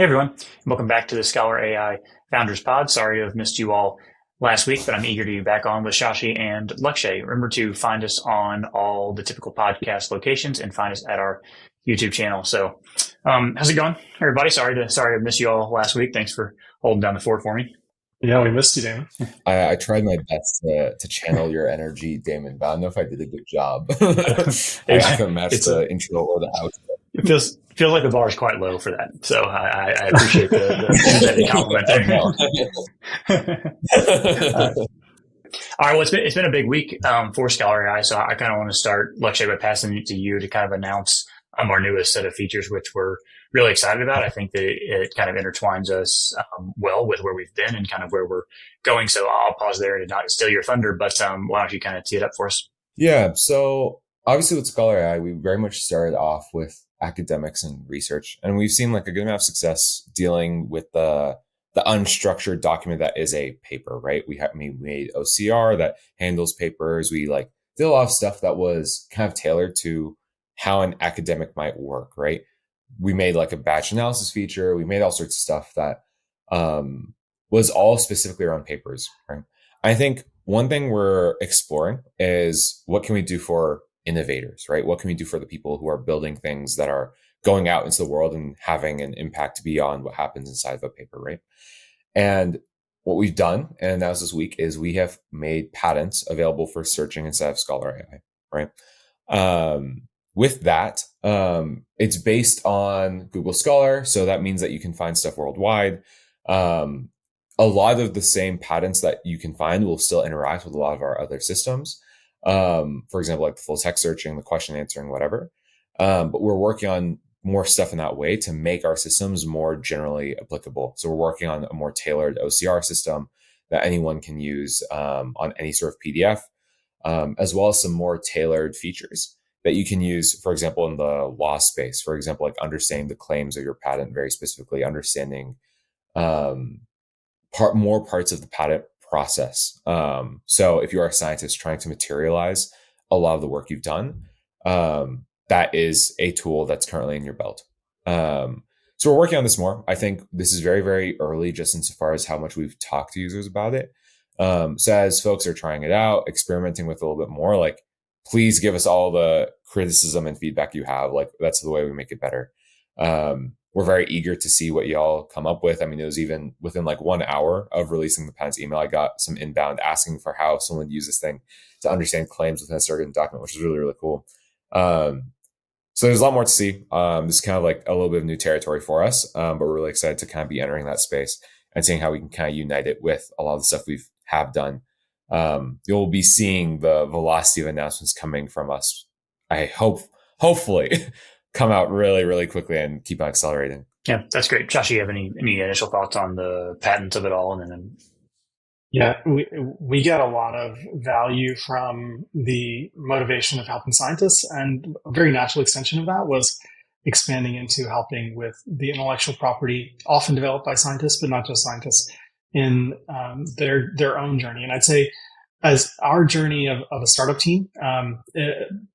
Hey everyone, welcome back to the ScholarAI Founders Pod. Sorry to have missed you all last week, but I'm eager to be back on with Shashi and Lakshay. Remember to find us on all the typical podcast locations and find us at our YouTube channel. So, how's it going, everybody? Sorry to miss you all last week. Thanks for holding down the fort for me. Yeah, we missed you, Damon. I tried my best to channel your energy, Damon, but I don't know if I did a good job. I haven't matched the intro or the outro. It feels like the bar is quite low for that. So I appreciate the compliment there. All right. Well, it's been a big week for ScholarAI, so I kind of want to start, Lakshay, by passing it to you to kind of announce our newest set of features, which we're really excited about. I think that it kind of intertwines us well with where we've been and kind of where we're going. So I'll pause there to not steal your thunder, but why don't you kind of tee it up for us? Yeah. So obviously with ScholarAI, we very much started off with academics and research, and we've seen like a good amount of success dealing with the unstructured document that is a paper, right? We made OCR that handles papers. We like did a lot of stuff that was kind of tailored to how an academic might work, right? We made like a batch analysis feature. We made all sorts of stuff that was all specifically around papers, right? I think one thing we're exploring is what can we do for innovators, right? What can we do for the people who are building things that are going out into the world and having an impact beyond what happens inside of a paper, right? And what we've done and announced this week is we have made patents available for searching inside of ScholarAI, right? With that, it's based on Google Scholar. So that means that you can find stuff worldwide. A lot of the same patents that you can find will still interact with a lot of our other systems. For example, like the full text searching, the question answering, whatever. But we're working on more stuff in that way to make our systems more generally applicable. So we're working on a more tailored OCR system that anyone can use on any sort of PDF, as well as some more tailored features that you can use, for example, in the law space. For example, like understanding the claims of your patent very specifically, understanding more parts of the patent process. So if you are a scientist trying to materialize a lot of the work you've done, that is a tool that's currently in your belt. So we're working on this more. I think this is very, very early just insofar as how much we've talked to users about it. So as folks are trying it out, experimenting with it a little bit more, like, please give us all the criticism and feedback you have. Like, that's the way we make it better. We're very eager to see what y'all come up with. I mean, it was even within like 1 hour of releasing the patents email, I got some inbound asking for how someone would use this thing to understand claims within a certain document, which is really, really cool. So there's a lot more to see. This is kind of like a little bit of new territory for us, but we're really excited to kind of be entering that space and seeing how we can kind of unite it with a lot of the stuff we've have done. You'll be seeing the velocity of announcements coming from us. I hopefully come out really, really quickly and keep on accelerating. Yeah, that's great. Josh, you have any initial thoughts on the patents of it all? And then Yeah, we get a lot of value from the motivation of helping scientists, and a very natural extension of that was expanding into helping with the intellectual property, often developed by scientists, but not just scientists, in their own journey. And I'd say, as our journey of a startup team,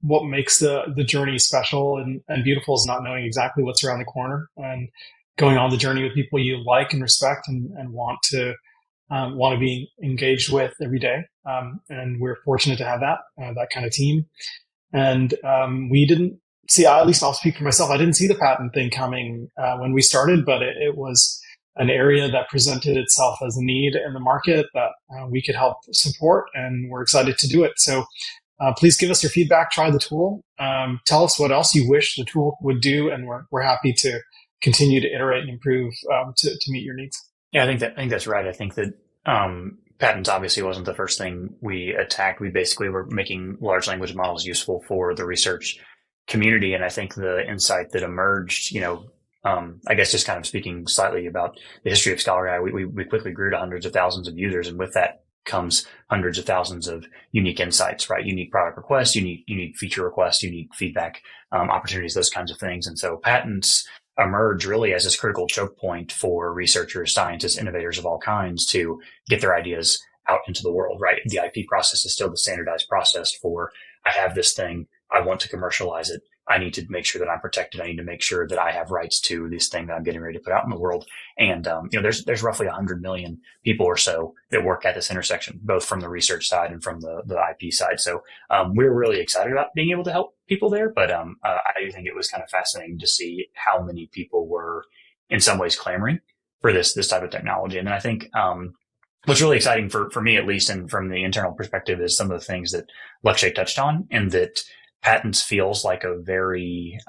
what makes the journey special and beautiful is not knowing exactly what's around the corner and going on the journey with people you like and respect and want to be engaged with every day. And we're fortunate to have that kind of team. And we didn't see, at least I'll speak for myself, I didn't see the patent thing coming when we started, but it was an area that presented itself as a need in the market that we could help support, and we're excited to do it. So please give us your feedback, try the tool, tell us what else you wish the tool would do, and we're happy to continue to iterate and improve to meet your needs. Yeah, I think that's right. I think that patents obviously wasn't the first thing we attacked. We basically were making large language models useful for the research community, and I think the insight that emerged, I guess just kind of speaking slightly about the history of ScholarAI, we quickly grew to hundreds of thousands of users, and with that comes hundreds of thousands of unique insights, right? Unique product requests, unique feature requests, unique feedback opportunities, those kinds of things. And so patents emerge really as this critical choke point for researchers, scientists, innovators of all kinds to get their ideas out into the world, right? The IP process is still the standardized process for, I have this thing, I want to commercialize it. I need to make sure that I'm protected. I need to make sure that I have rights to this thing that I'm getting ready to put out in the world. And, there's roughly 100 million people or so that work at this intersection, both from the research side and from the IP side. So, we're really excited about being able to help people there. But, I do think it was kind of fascinating to see how many people were in some ways clamoring for this type of technology. And then I think, what's really exciting for me, at least, and from the internal perspective, is some of the things that Lakshay touched on, and that patents feels like a very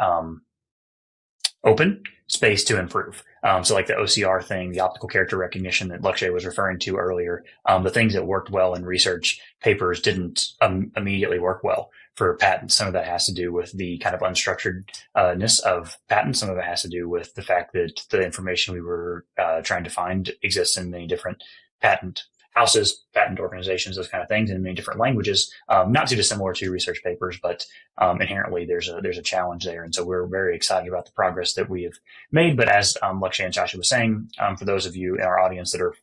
open space to improve. So like the OCR thing, the optical character recognition that Lakshay was referring to earlier, the things that worked well in research papers didn't immediately work well for patents. Some of that has to do with the kind of unstructuredness of patents. Some of it has to do with the fact that the information we were trying to find exists in many different patent houses, patent organizations, those kind of things, in many different languages. Not too dissimilar to research papers, but inherently there's a challenge there. And so we're very excited about the progress that we have made. But as Lakshay and Shasha was saying, for those of you in our audience that are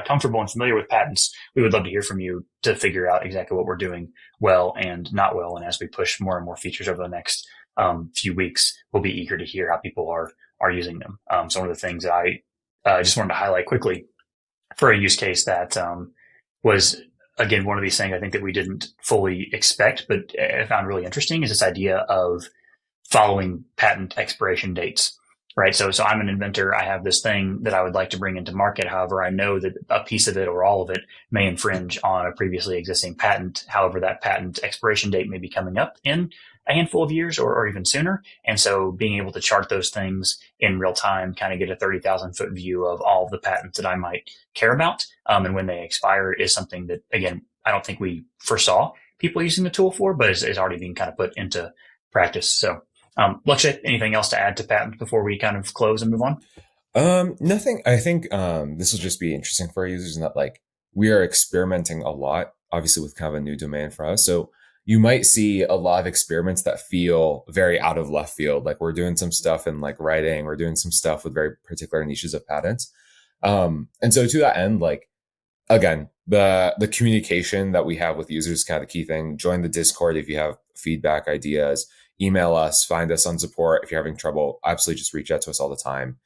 comfortable and familiar with patents, we would love to hear from you to figure out exactly what we're doing well and not well. And as we push more and more features over the next few weeks, we'll be eager to hear how people are using them. So one of the things that I just wanted to highlight quickly for a use case that was, again, one of these things I think that we didn't fully expect, but I found really interesting, is this idea of following patent expiration dates, right? So I'm an inventor. I have this thing that I would like to bring into market. However, I know that a piece of it or all of it may infringe on a previously existing patent. However, that patent expiration date may be coming up in a handful of years or even sooner. And so being able to chart those things in real time, kind of get a 30,000 foot view of all of the patents that I might care about, and when they expire, is something that, again, I don't think we foresaw people using the tool for, but is already being kind of put into practice. So, Lakshay, anything else to add to patents before we kind of close and move on? Nothing. I think this will just be interesting for our users in that, like, we are experimenting a lot, obviously, with kind of a new domain for us. So you might see a lot of experiments that feel very out of left field. Like, we're doing some stuff in like writing, we're doing some stuff with very particular niches of patents. And so to that end, like, again, the communication that we have with users is kind of the key thing. Join the Discord if you have feedback, ideas, email us, find us on support. If you're having trouble, absolutely just reach out to us all the time.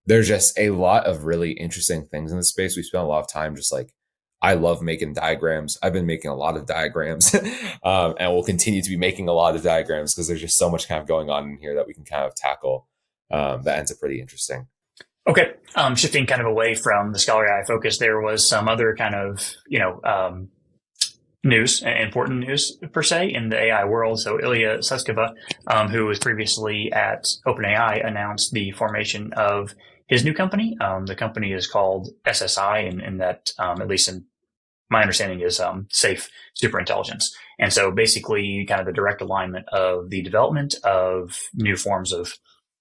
There's just a lot of really interesting things in this space. We spent a lot of time just like, I love making diagrams. I've been making a lot of diagrams and we'll continue to be making a lot of diagrams because there's just so much kind of going on in here that we can kind of tackle. That ends up pretty interesting. Okay. Shifting kind of away from the ScholarAI focus, there was some other kind of, news, important news per se in the AI world. So Ilia Sutskever, who was previously at OpenAI, announced the formation of his new company. The company is called SSI, and that, at least in my understanding, is Safe Superintelligence. And so basically kind of the direct alignment of the development of new forms of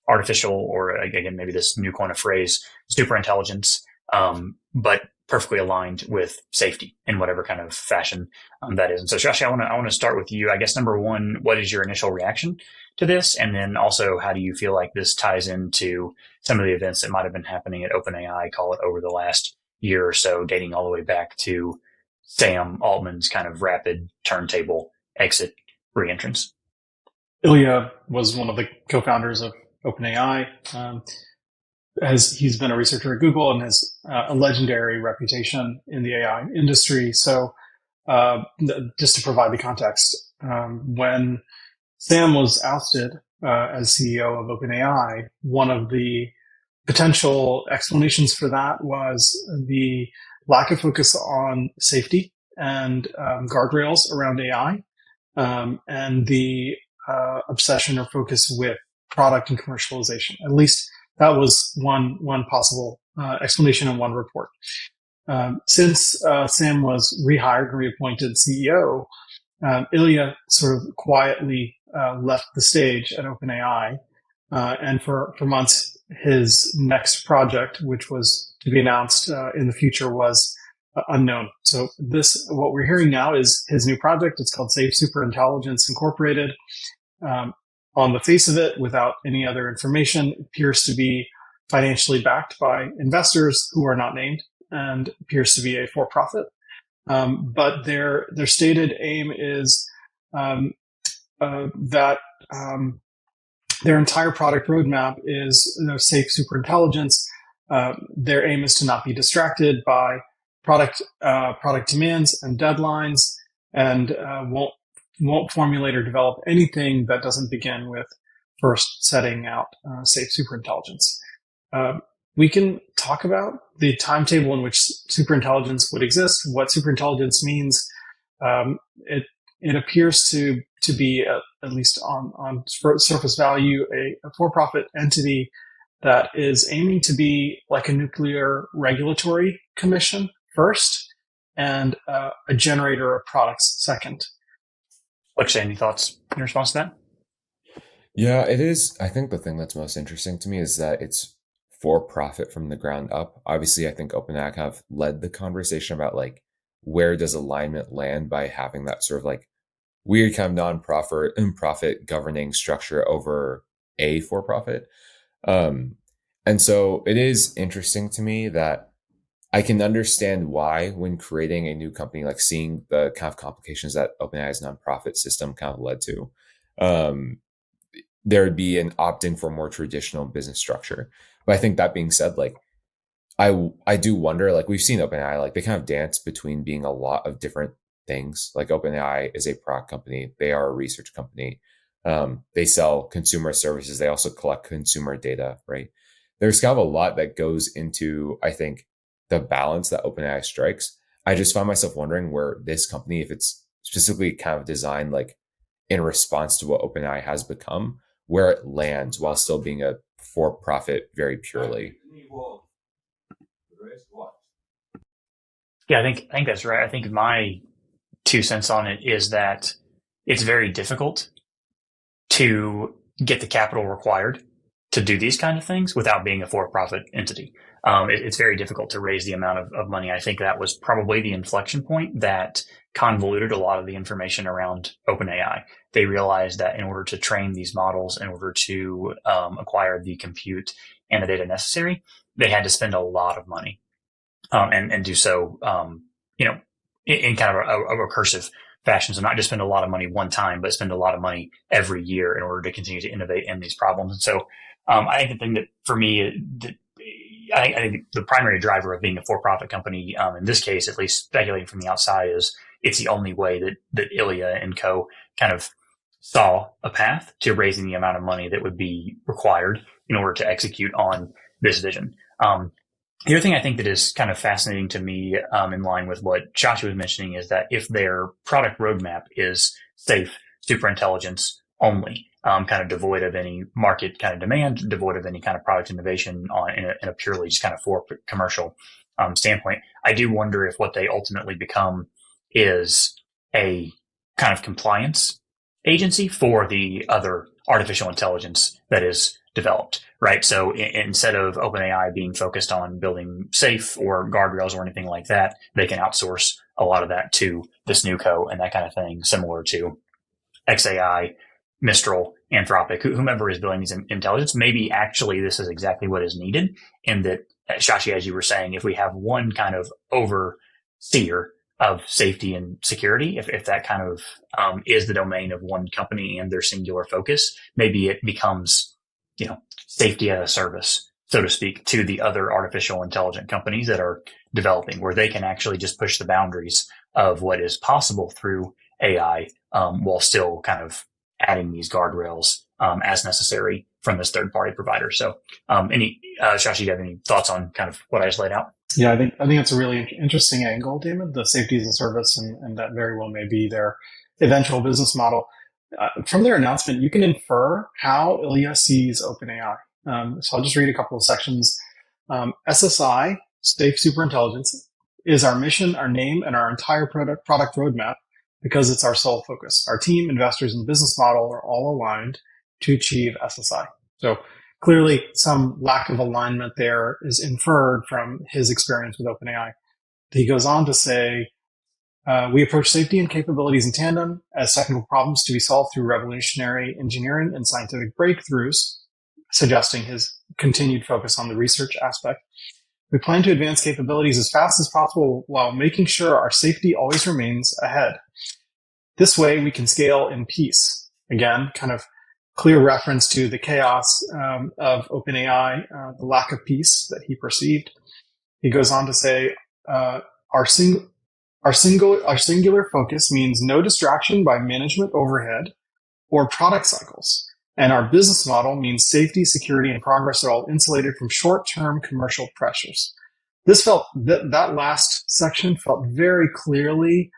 artificial, or again, maybe this new kind of phrase, superintelligence, but perfectly aligned with safety in whatever kind of fashion that is. And so, Shashi, I want to start with you. I guess number one, what is your initial reaction to this? And then also, how do you feel like this ties into some of the events that might have been happening at OpenAI, call it over the last year or so, dating all the way back to Sam Altman's kind of rapid turntable exit reentrance? Ilia was one of the co-founders of OpenAI. As he's been a researcher at Google and has a legendary reputation in the AI industry. So just to provide the context, when Sam was ousted as CEO of OpenAI, one of the potential explanations for that was the lack of focus on safety and guardrails around AI, and the obsession or focus with product and commercialization. At least that was one possible explanation in one report. Since Sam was rehired and reappointed CEO, Ilia sort of quietly left the stage at OpenAI, and for months, his next project, which was to be announced in the future, was unknown. So what we're hearing now is his new project. It's called Safe Superintelligence Incorporated. On the face of it, without any other information, appears to be financially backed by investors who are not named, and appears to be a for-profit. But their stated aim is that their entire product roadmap is safe superintelligence. Their aim is to not be distracted by product demands and deadlines, and won't formulate or develop anything that doesn't begin with first setting out safe superintelligence. We can talk about the timetable in which superintelligence would exist, what superintelligence means. It appears to be, at least on surface value, a for-profit entity that is aiming to be like a nuclear regulatory commission first, and a generator of products second. Akshay, any thoughts in response to that? Yeah, it is. I think the thing that's most interesting to me is that it's for profit from the ground up. Obviously, I think OpenAI kind of led the conversation about like, where does alignment land by having that sort of like weird kind of nonprofit governing structure over a for-profit. And so it is interesting to me that I can understand why, when creating a new company, like seeing the kind of complications that OpenAI's nonprofit system kind of led to, there would be an opting for a more traditional business structure. But I think that being said, like, I do wonder, like, we've seen OpenAI, like, they kind of dance between being a lot of different things. Like, OpenAI is a product company. They are a research company. They sell consumer services. They also collect consumer data, right? There's kind of a lot that goes into, I think, the balance that OpenAI strikes. I just find myself wondering where this company, if it's specifically kind of designed like in response to what OpenAI has become, where it lands while still being a for-profit very purely. Yeah, I think that's right. I think my 2 cents on it is that it's very difficult to get the capital required to do these kind of things without being a for-profit entity. It's very difficult to raise the amount of money. I think that was probably the inflection point that convoluted a lot of the information around OpenAI. They realized that in order to train these models, in order to acquire the compute and the data necessary, they had to spend a lot of money, and do so, in kind of a recursive fashion. So not just spend a lot of money one time, but spend a lot of money every year in order to continue to innovate in these problems. And so I think the thing that for me, I think the primary driver of being a for-profit company, in this case, at least speculating from the outside, is it's the only way that Ilia and co. kind of saw a path to raising the amount of money that would be required in order to execute on this vision. The other thing I think that is kind of fascinating to me, in line with what Shashi was mentioning, is that if their product roadmap is safe superintelligence only, kind of devoid of any market kind of demand, devoid of any kind of product innovation in a purely just kind of for commercial standpoint, I do wonder if what they ultimately become is a kind of compliance agency for the other artificial intelligence that is developed, right? So instead of OpenAI being focused on building safe or guardrails or anything like that, they can outsource a lot of that to this new co and that kind of thing, similar to XAI, Mistral, Anthropic, whomever is building these intelligence. Maybe actually this is exactly what is needed, and that, Shashi, as you were saying, if we have one kind of overseer of safety and security, if that kind of is the domain of one company and their singular focus, maybe it becomes, safety as a service, so to speak, to the other artificial intelligent companies that are developing, where they can actually just push the boundaries of what is possible through AI, while still kind of adding these guardrails as necessary from this third-party provider. So, Shashi, do you have any thoughts on kind of what I just laid out? Yeah, I think that's a really interesting angle, David. The safety as a service, and that very well may be their eventual business model. From their announcement, you can infer how Ilia sees OpenAI. So I'll just read a couple of sections. SSI, Safe Superintelligence, is our mission, our name, and our entire product roadmap, because it's our sole focus. Our team, investors, and business model are all aligned to achieve SSI. So clearly some lack of alignment there is inferred from his experience with OpenAI. He goes on to say, we approach safety and capabilities in tandem as technical problems to be solved through revolutionary engineering and scientific breakthroughs, suggesting his continued focus on the research aspect. We plan to advance capabilities as fast as possible while making sure our safety always remains ahead. This way, we can scale in peace. again, kind of clear reference to the chaos of OpenAI, the lack of peace that he perceived. He goes on to say, our singular focus means no distraction by management overhead or product cycles. And our business model means safety, security, and progress are all insulated from short-term commercial pressures. That last section felt very clearly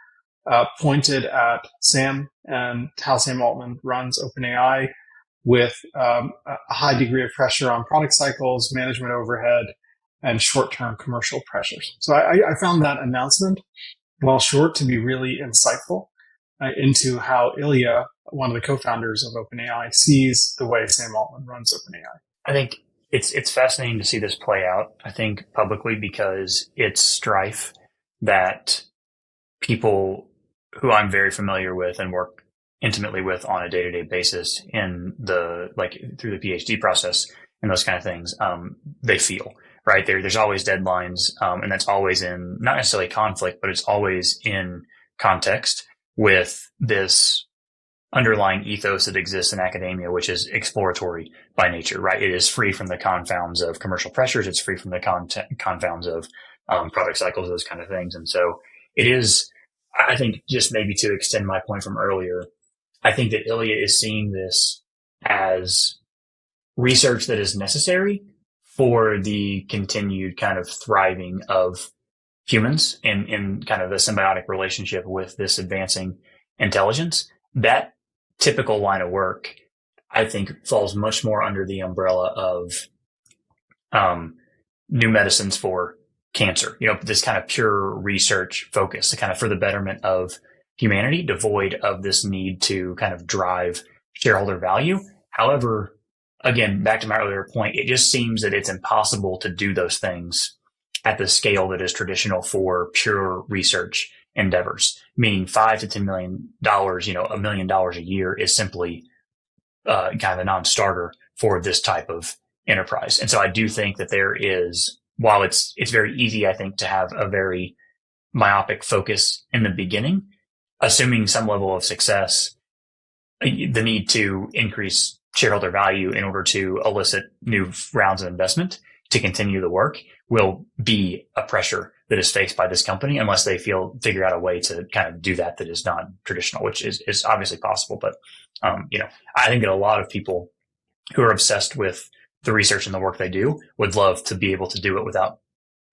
pointed at Sam and how Sam Altman runs OpenAI, with a high degree of pressure on product cycles, management overhead, and short-term commercial pressures. So I found that announcement, while short, to be really insightful into how Ilia, one of the co-founders of OpenAI, sees the way Sam Altman runs OpenAI. I think it's fascinating to see this play out, I think, publicly, because it's strife that people who I'm very familiar with and work intimately with on a day-to-day basis in through the PhD process and those kind of things, they feel, right? There's always deadlines, and that's always in, not necessarily conflict, but it's always in context with this underlying ethos that exists in academia, which is exploratory by nature, right? It is free from the confounds of commercial pressures. It's free from the confounds of product cycles, those kind of things. And so it is, I think, just maybe to extend my point from earlier, I think that Ilia is seeing this as research that is necessary for the continued kind of thriving of humans in kind of a symbiotic relationship with this advancing intelligence. That typical line of work, I think, falls much more under the umbrella of new medicines for cancer, this kind of pure research focus, kind of for the betterment of humanity, devoid of this need to kind of drive shareholder value. However, again, back to my earlier point, it just seems that it's impossible to do those things at the scale that is traditional for pure research endeavors, meaning $5 to $10 million, $1 million a year is simply kind of a non-starter for this type of enterprise. And so I do think that there is, while it's very easy, I think, to have a very myopic focus in the beginning, assuming some level of success, the need to increase shareholder value in order to elicit new rounds of investment to continue the work will be a pressure that is faced by this company unless they figure out a way to kind of do that is not traditional, which is obviously possible. But, I think that a lot of people who are obsessed with the research and the work they do would love to be able to do it without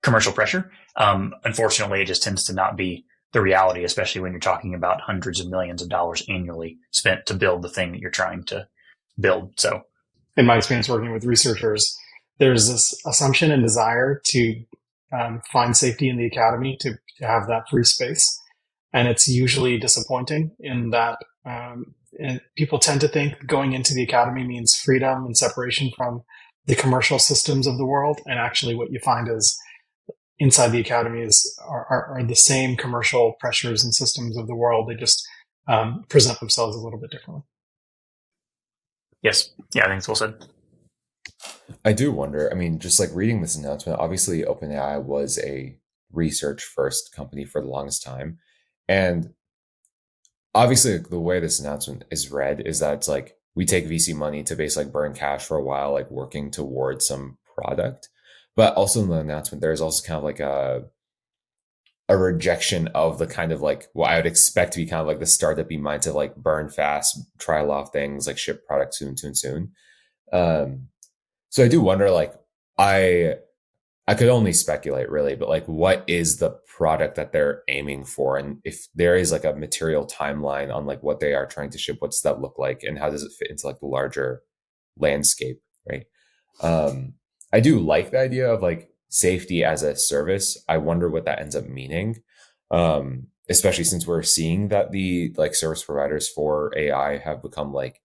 commercial pressure. Unfortunately, it just tends to not be the reality, especially when you're talking about hundreds of millions of dollars annually spent to build the thing that you're trying to build. So in my experience working with researchers, there's this assumption and desire to find safety in the academy, to have that free space. And it's usually disappointing in that and people tend to think going into the academy means freedom and separation from the commercial systems of the world. And actually what you find is inside the academies are the same commercial pressures and systems of the world. They just present themselves a little bit differently. Yes. Yeah, I think it's well said. I do wonder, just like reading this announcement, obviously OpenAI was a research first company for the longest time. And obviously the way this announcement is read is that it's like, we take VC money to basically burn cash for a while, like working towards some product. But also in the announcement, there's also kind of like a rejection of the kind of like what I would expect to be kind of like the startup-y mindset, like burn fast, try a lot of things, like ship product soon. So I do wonder, like, I could only speculate really, but like, what is the product that they're aiming for? And if there is like a material timeline on like what they are trying to ship, what's that look like? And how does it fit into like the larger landscape, right? I do like the idea of like safety as a service. I wonder what that ends up meaning, especially since we're seeing that the like service providers for AI have become like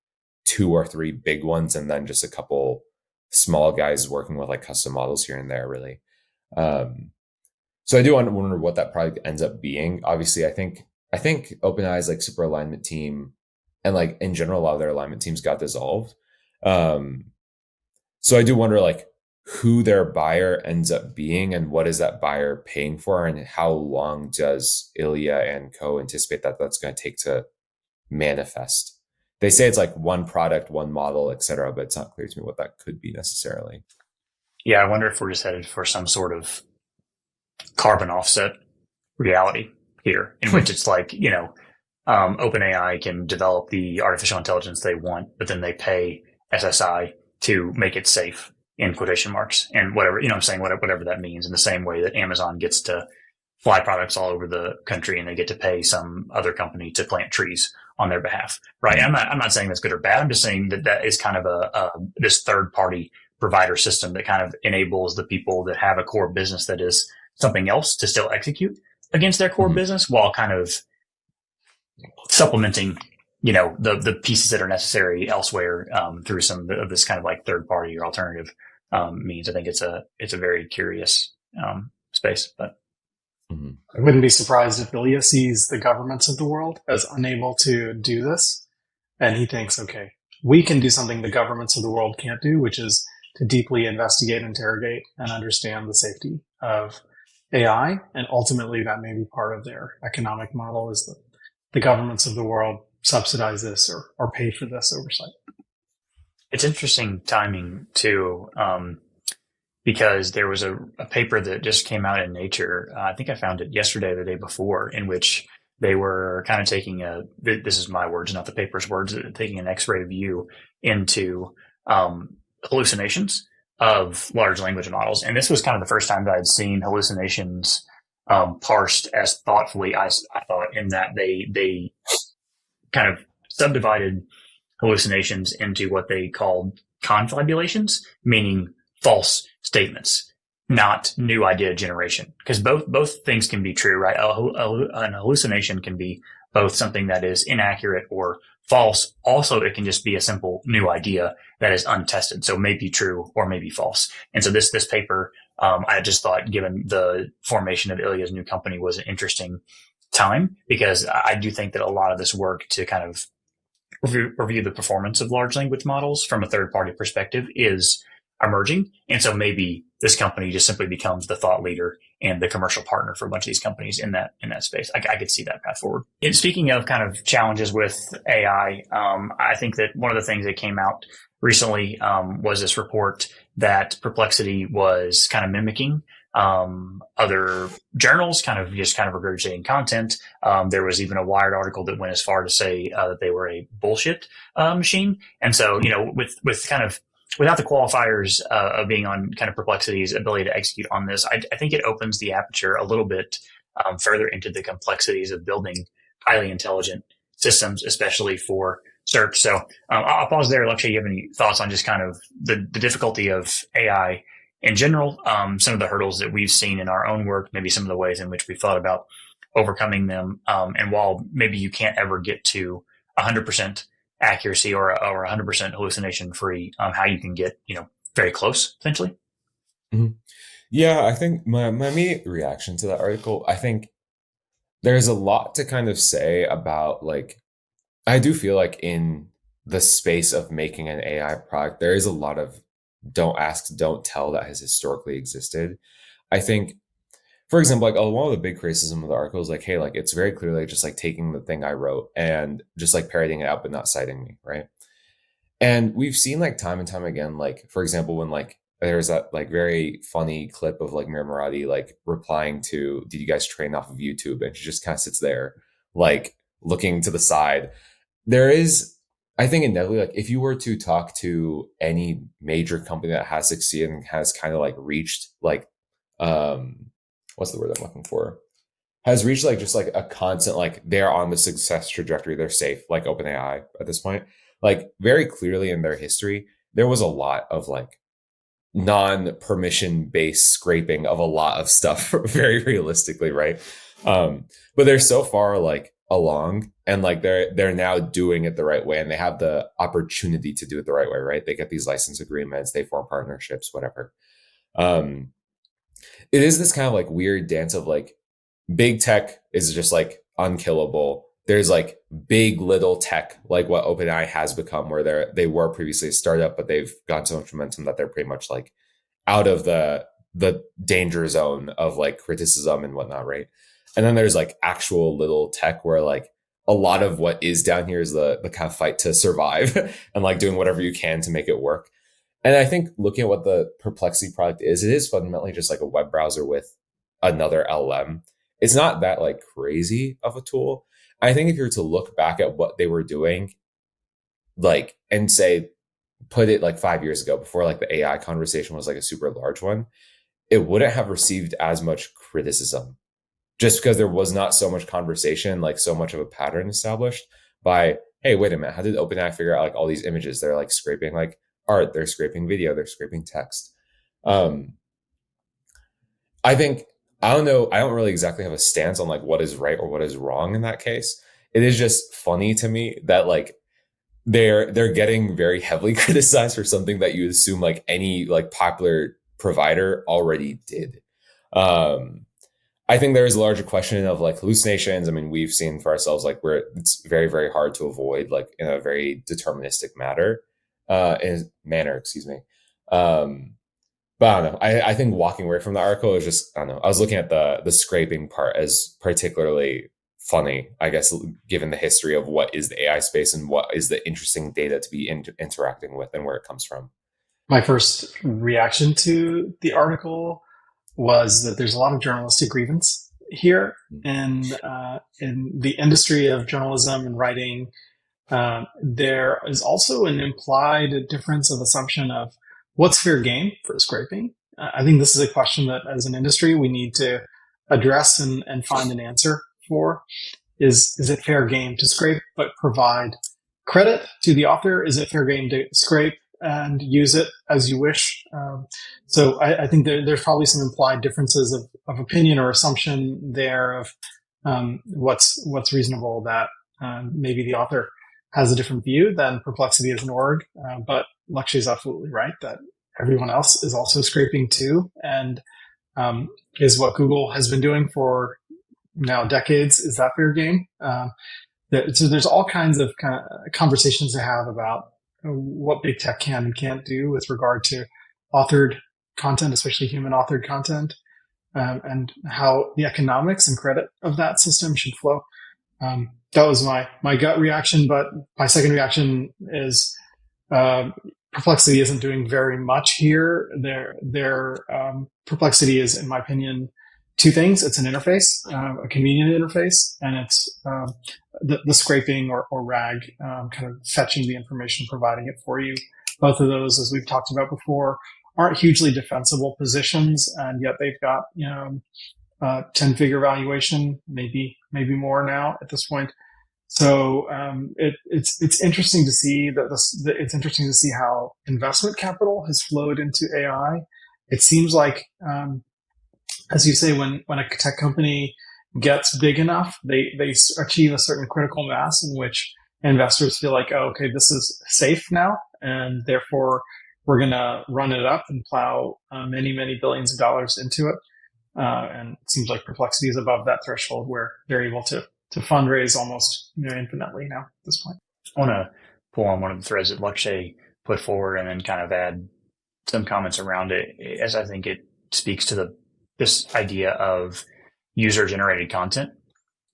2 or 3 big ones, and then just a couple small guys working with like custom models here and there, really. So I do wonder what that product ends up being. Obviously, I think OpenAI's like super alignment team and like in general, a lot of their alignment teams got dissolved. So I do wonder like who their buyer ends up being and what is that buyer paying for, and how long does Ilia and co anticipate that that's going to take to manifest. they say it's like one product, one model, et cetera, but it's not clear to me what that could be necessarily. Yeah, I wonder if we're just headed for some sort of carbon offset reality here, in which it's like, OpenAI can develop the artificial intelligence they want, but then they pay SSI to make it safe in quotation marks and whatever, I'm saying, whatever that means, in the same way that Amazon gets to fly products all over the country and they get to pay some other company to plant trees on their behalf. Right. And I'm not saying that's good or bad. I'm just saying that is kind of this third party provider system that kind of enables the people that have a core business that is something else to still execute against their core business while kind of supplementing, the pieces that are necessary elsewhere through some of this kind of like third party or alternative means. I think it's a very curious space, but. I wouldn't be surprised if Ilia sees the governments of the world as unable to do this. And he thinks, okay, we can do something the governments of the world can't do, which is to deeply investigate, interrogate, and understand the safety of AI. And ultimately, that may be part of their economic model, is that the governments of the world subsidize this or pay for this oversight. It's interesting timing, too, because there was a paper that just came out in Nature. I think I found it yesterday or the day before, in which they were kind of taking this is my words, not the paper's words, taking an X-ray view into hallucinations of large language models. And this was kind of the first time that I'd seen hallucinations parsed as thoughtfully, I thought, in that they kind of subdivided hallucinations into what they called confabulations, meaning false statements, not new idea generation. Because both things can be true, right? An hallucination can be both something that is inaccurate or false. Also, it can just be a simple new idea that is untested. So maybe true or maybe false. And so this paper, I just thought, given the formation of Ilia's new company, was an interesting time, because I do think that a lot of this work to kind of review the performance of large language models from a third party perspective is emerging. And so maybe this company just simply becomes the thought leader and the commercial partner for a bunch of these companies in that space. I could see that path forward. And speaking of kind of challenges with AI, I think that one of the things that came out recently was this report that Perplexity was kind of mimicking other journals, kind of regurgitating content. There was even a Wired article that went as far to say that they were a bullshit machine. And so, with kind of without the qualifiers of being on kind of Perplexity's ability to execute on this, I think it opens the aperture a little bit further into the complexities of building highly intelligent systems, especially for search. So I'll pause there. Lakshay, you have any thoughts on just kind of the difficulty of AI in general, some of the hurdles that we've seen in our own work, maybe some of the ways in which we thought about overcoming them, and while maybe you can't ever get to 100% accuracy or 100% hallucination free, how you can get, very close essentially. Mm-hmm. Yeah, I think my immediate reaction to that article, I think there's a lot to kind of say about, like, I do feel like in the space of making an AI product, there is a lot of don't ask, don't tell that has historically existed. I think, for example, like one of the big criticism of the article is like, hey, like it's very clearly just like taking the thing I wrote and just like parroting it out, but not citing me, right? And we've seen like time and time again, like, for example, when like there's that like very funny clip of like Mira Murati like replying to, did you guys train off of YouTube? And she just kind of sits there like looking to the side. There is, I think, inevitably, like if you were to talk to any major company that has succeeded and has kind of like reached like what's the word I'm looking for? Has reached like just like a constant, like they're on the success trajectory, they're safe, like OpenAI at this point. Like very clearly in their history, there was a lot of like non-permission based scraping of a lot of stuff, very realistically, right? But they're so far like along, and like they're now doing it the right way, and they have the opportunity to do it the right way, right? They get these license agreements, they form partnerships, whatever. It is this kind of like weird dance of like big tech is just like unkillable. There's like big little tech, like what OpenAI has become, where they were previously a startup, but they've gotten so much momentum that they're pretty much like out of the danger zone of like criticism and whatnot, right? And then there's like actual little tech where like a lot of what is down here is the kind of fight to survive and like doing whatever you can to make it work. And I think looking at what the Perplexity product is, it is fundamentally just like a web browser with another LLM. It's not that like crazy of a tool. I think if you were to look back at what they were doing, like, and say, put it like 5 years ago before like the AI conversation was like a super large one, it wouldn't have received as much criticism just because there was not so much conversation, like so much of a pattern established by, hey, wait a minute, how did OpenAI figure out like all these images? They're like scraping like art, they're scraping video, they're scraping text. I think, I don't know, I don't really exactly have a stance on like what is right or what is wrong in that case. It is just funny to me that like they're getting very heavily criticized for something that you assume like any like popular provider already did. I think there is a larger question of like hallucinations. I mean, we've seen for ourselves like where it's very, very hard to avoid like in a very deterministic manner. Excuse me. But I don't know. I think walking away from the article is just, I don't know. I was looking at the scraping part as particularly funny, I guess, given the history of what is the AI space and what is the interesting data to be interacting with and where it comes from. My first reaction to the article was that there's a lot of journalistic grievance here in the industry of journalism and writing. There is also an implied difference of assumption of what's fair game for scraping. I think this is a question that as an industry we need to address and find an answer for. Is it fair game to scrape but provide credit to the author? Is it fair game to scrape and use it as you wish? So I think there's probably some implied differences of opinion or assumption there of what's reasonable, that maybe the author has a different view than Perplexity as an org. But Lakshay is absolutely right that everyone else is also scraping too, and is what Google has been doing for now decades. Is that fair game? So there's all kinds of conversations to have about what big tech can and can't do with regard to authored content, especially human authored content, and how the economics and credit of that system should flow. That was my gut reaction, but my second reaction is Perplexity isn't doing very much here. Their Perplexity is, in my opinion, two things. It's an interface, a convenient interface, and it's the scraping or RAG, kind of fetching the information, providing it for you. Both of those, as we've talked about before, aren't hugely defensible positions, and yet they've got 10-figure valuation, maybe more now at this point. So it's interesting to see it's interesting to see how investment capital has flowed into AI. It seems like, as you say, when a tech company gets big enough, they achieve a certain critical mass in which investors feel like, oh, okay, this is safe now, and therefore we're going to run it up and plow many billions of dollars into it. And it seems like Perplexity is above that threshold where they're able to fundraise almost infinitely now at this point. I want to pull on one of the threads that Lakshay put forward and then kind of add some comments around it, as I think it speaks to this idea of user-generated content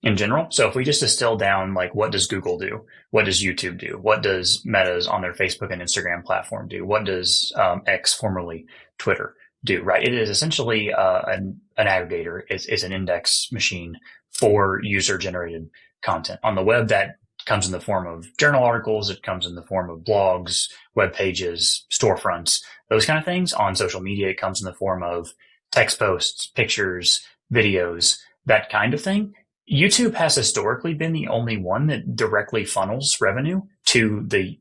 in general. So if we just distill down, like, what does Google do? What does YouTube do? What does Meta's on their Facebook and Instagram platform do? What does X, formerly Twitter, do? Right? It is essentially an aggregator. It's an index machine for user-generated content. On the web, that comes in the form of journal articles. It comes in the form of blogs, web pages, storefronts, those kind of things. On social media, it comes in the form of text posts, pictures, videos, that kind of thing. YouTube has historically been the only one that directly funnels revenue to the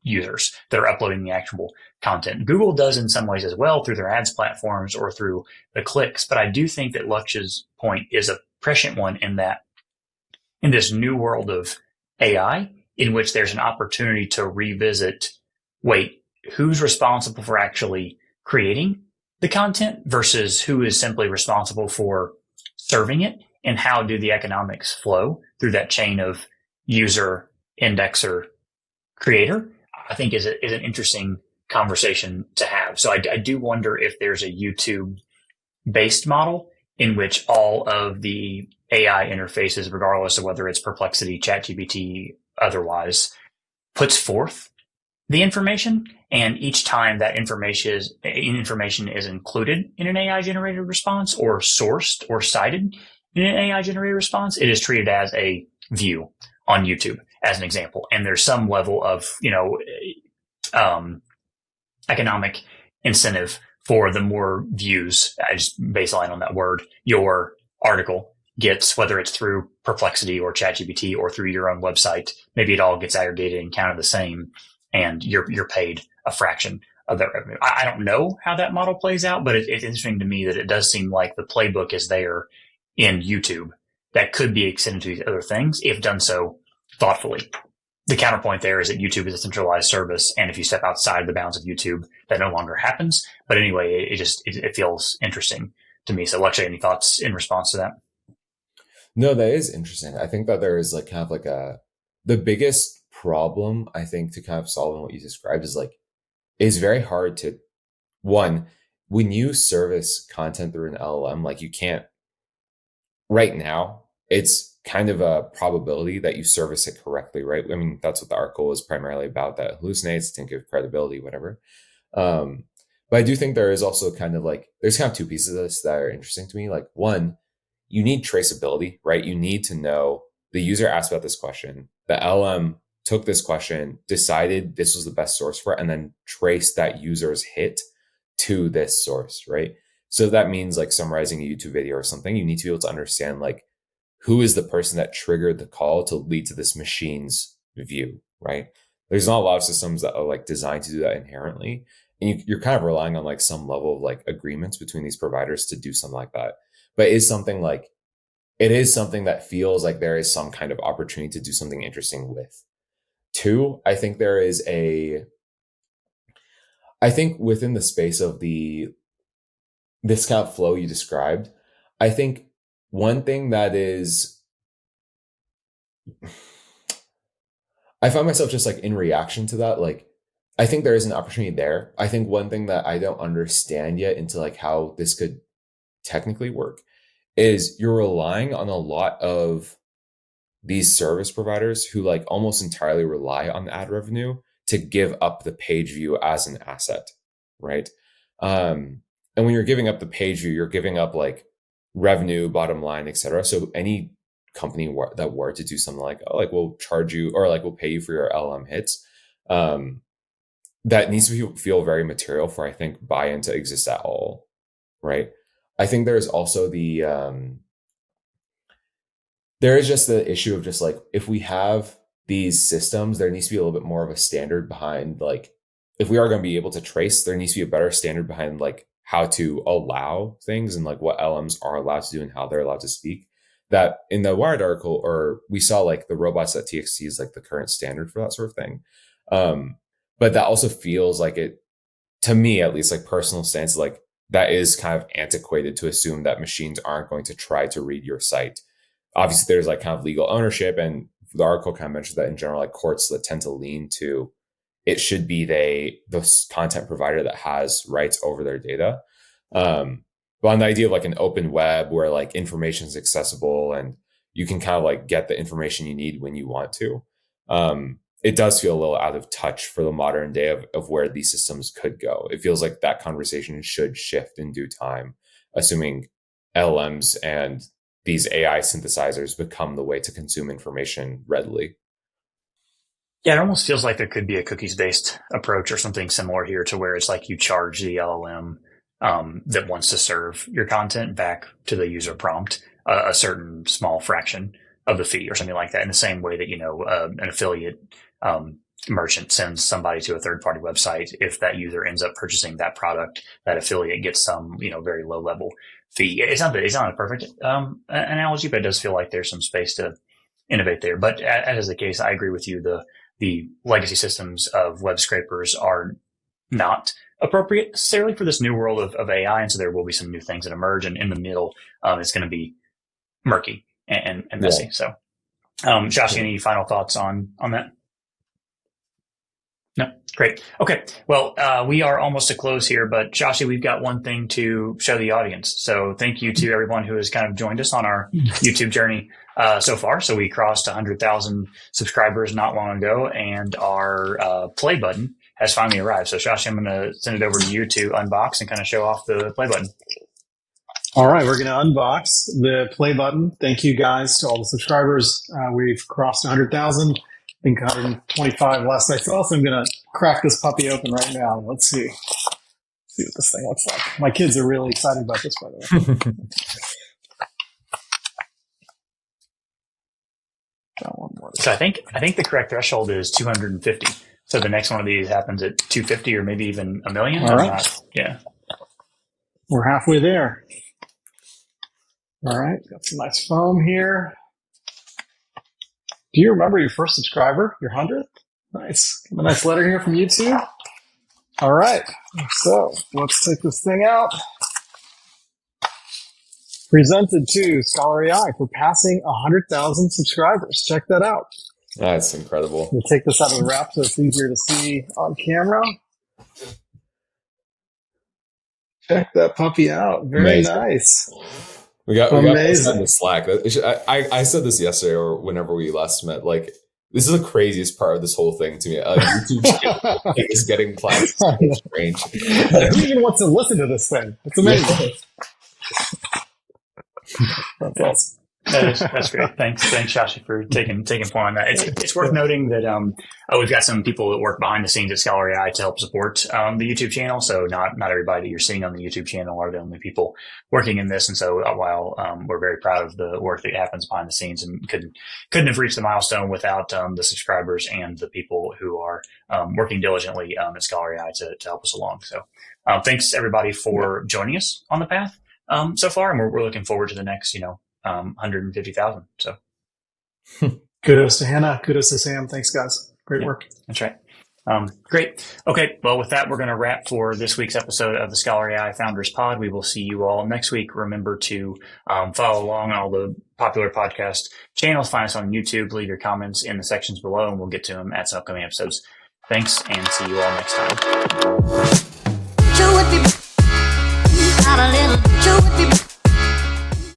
users that are uploading the actual content. Google does in some ways as well through their ads platforms or through the clicks. But I do think that Laksh's point is a prescient one, in that in this new world of AI, in which there's an opportunity to revisit, wait, who's responsible for actually creating the content versus who is simply responsible for serving it, and how do the economics flow through that chain of user, indexer, creator, I think is an interesting conversation to have. So I do wonder if there's a YouTube based model in which all of the AI interfaces, regardless of whether it's Perplexity, ChatGPT, otherwise, puts forth the information. And each time that information is included in an AI generated response or sourced or cited in an AI generated response, it is treated as a view on YouTube, as an example. And there's some level of, economic incentive for the more views, just baseline on that word, your article gets, whether it's through Perplexity or ChatGPT or through your own website. Maybe it all gets aggregated and counted the same, and you're paid a fraction of that revenue. I don't know how that model plays out, but it's interesting to me that it does seem like the playbook is there in YouTube that could be extended to these other things if done so thoughtfully. The counterpoint there is that YouTube is a centralized service, and if you step outside the bounds of YouTube, that no longer happens. But anyway, it feels interesting to me. So, Lekshay, any thoughts in response to that? No, that is interesting. I think that there is like kind of like the biggest problem I think to kind of solve in what you described is like, it's very hard to, one, when you service content through an LLM, like you can't, right now, it's kind of a probability that you service it correctly, right? I mean, that's what the article is primarily about, that hallucinates, didn't give credibility, whatever. But I do think there is also kind of like, there's kind of two pieces of this that are interesting to me. Like one, you need traceability, right? You need to know the user asked about this question. The LM took this question, decided this was the best source for it, and then traced that user's hit to this source, right? So that means like summarizing a YouTube video or something, you need to be able to understand like who is the person that triggered the call to lead to this machine's view, right? There's not a lot of systems that are like designed to do that inherently. And you're kind of relying on like some level of like agreements between these providers to do something like that. But it is something that feels like there is some kind of opportunity to do something interesting with. Two, I think within the space of this kind of flow you described, I think one thing that is, I find myself just like in reaction to that, like, I think there is an opportunity there. I think one thing that I don't understand yet into like how this could technically work is you're relying on a lot of these service providers who like almost entirely rely on the ad revenue to give up the page view as an asset, right? And when you're giving up the page view, you're giving up like revenue, bottom line, et cetera. So any company that were to do something like, oh, like we'll charge you or like we'll pay you for your LM hits, that needs to feel very material for, I think, buy-in to exist at all, right? I think there's also there is just the issue of just like, if we have these systems, there needs to be a little bit more of a standard behind, like, if we are going to be able to trace, there needs to be a better standard behind like how to allow things and like what LMs are allowed to do and how they're allowed to speak. That in the Wired article, or we saw like the robots.txt is like the current standard for that sort of thing. But that also feels like it, to me at least, like personal stance, like that is kind of antiquated to assume that machines aren't going to try to read your site. Obviously, there's like kind of legal ownership, and the article kind of mentions that in general, like courts that tend to lean to it should be the content provider that has rights over their data. But on the idea of like an open web where like information is accessible and you can kind of like get the information you need when you want to, it does feel a little out of touch for the modern day of where these systems could go. It feels like that conversation should shift in due time, assuming LLMs and these AI synthesizers become the way to consume information readily. Yeah, it almost feels like there could be a cookies-based approach or something similar here, to where it's like you charge the LLM that wants to serve your content back to the user prompt a certain small fraction of the fee or something like that, in the same way that, an affiliate merchant sends somebody to a third-party website. If that user ends up purchasing that product, that affiliate gets some, very low-level fee. It's not a perfect analogy, but it does feel like there's some space to innovate there. But as is the case, I agree with you. The legacy systems of web scrapers are not appropriate necessarily for this new world of AI. And so there will be some new things that emerge. And in the middle, it's going to be murky and messy. Yeah. So, Josh, any final thoughts on that? No, great. Okay. Well, we are almost to close here, but Shashi, we've got one thing to show the audience. So thank you to everyone who has kind of joined us on our YouTube journey so far. So we crossed 100,000 subscribers not long ago, and our play button has finally arrived. So Shashi, I'm going to send it over to you to unbox and kind of show off the play button. All right, we're going to unbox the play button. Thank you guys to all the subscribers. We've crossed 100,000. I think 125 last I saw, so I'm going to crack this puppy open right now. Let's see what this thing looks like. My kids are really excited about this, by the way. Got one more. So I think the correct threshold is 250. So the next one of these happens at 250 or maybe even a million. All right. Yeah. We're halfway there. All right, got some nice foam here. Do you remember your first subscriber, your 100th? Nice. A nice letter here from YouTube. All right, so let's take this thing out. Presented to ScholarAI for passing 100,000 subscribers. Check that out. That's incredible. We'll take this out of the wrap so it's easier to see on camera. Check that puppy out. Very Amazing. Nice. We got this on the Slack. I said this yesterday or whenever we last met. Like, this is the craziest part of this whole thing to me. YouTube channel is getting plaques. It's strange. Who even wants to listen to this thing? It's amazing. That's awesome. That's great. Thanks, Shashi, for taking point on that. It's worth noting that we've got some people that work behind the scenes at ScholarAI to help support the YouTube channel. So not everybody that you're seeing on the YouTube channel are the only people working in this. And so while we're very proud of the work that happens behind the scenes, and couldn't have reached the milestone without the subscribers and the people who are working diligently at ScholarAI to help us along. So thanks everybody for joining us on the path so far, and we're looking forward to the next 150,000. So kudos to Hannah. Kudos to Sam. Thanks, guys. Great work. That's right. Great. Okay. Well, with that, we're going to wrap for this week's episode of the ScholarAI Founders Pod. We will see you all next week. Remember to follow along on all the popular podcast channels. Find us on YouTube. Leave your comments in the sections below, and we'll get to them at some upcoming episodes. Thanks, and see you all next time.